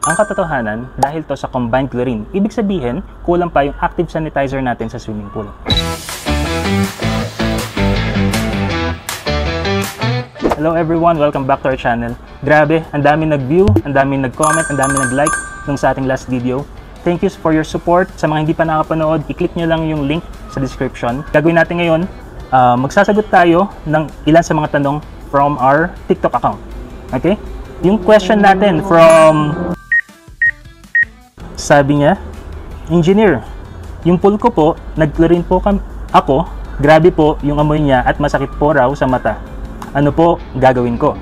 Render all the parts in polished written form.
Ang katotohanan, dahil to sa combined chlorine, ibig sabihin, kulang pa yung active sanitizer natin sa swimming pool. Hello everyone, welcome back to our channel. Grabe, ang dami nag-view, ang dami nag-comment, ang dami nag-like nung sa ating last video. Thank you for your support. Sa mga hindi pa nakapanood, i-click nyo lang yung link sa description. Gagawin natin ngayon, magsasagot tayo ng ilan sa mga tanong from our TikTok account. Okay? Yung question natin from... Sabi niya, Engineer, yung pool ko po, nag-chlorine po ako, grabe po yung amoy niya at masakit po raw sa mata. Ano po gagawin ko?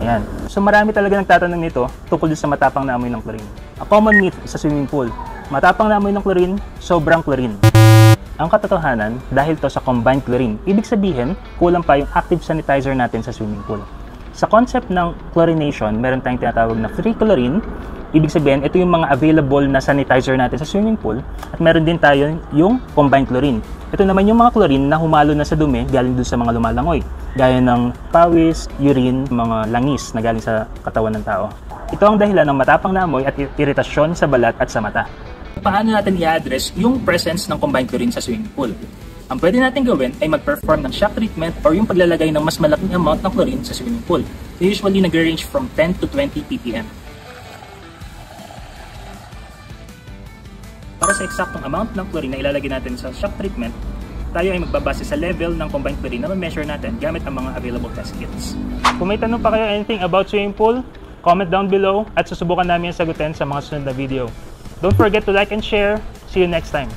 Ayan. So marami talaga nagtatanong nito tungkol sa matapang na amoy ng chlorine. A common myth sa swimming pool, matapang na amoy ng chlorine, sobrang chlorine. Ang katotohanan, dahil to sa combined chlorine, ibig sabihin, kulang pa yung active sanitizer natin sa swimming pool. Sa concept ng chlorination, meron tayong tinatawag na free chlorine. Ibig sabihin, ito yung mga available na sanitizer natin sa swimming pool. At meron din tayo yung combined chlorine. Ito naman yung mga chlorine na humalo na sa dumi galing dun sa mga lumalangoy. Gaya ng pawis, urine, mga langis na galing sa katawan ng tao. Ito ang dahilan ng matapang na amoy at iritasyon sa balat at sa mata. Paano natin i-address yung presence ng combined chlorine sa swimming pool? Ang pwede natin gawin ay mag-perform ng shock treatment or yung paglalagay ng mas malaking amount ng chlorine sa swimming pool. Usually nag-range from 10 to 20 ppm. Para sa eksaktong amount ng chlorine na ilalagay natin sa shock treatment, tayo ay magbabase sa level ng combined chlorine na ma-measure natin gamit ang mga available test kits. Kung may tanong pa kayo anything about swimming pool, comment down below at susubukan namin sagutin sa mga susunod na video. Don't forget to like and share. See you next time.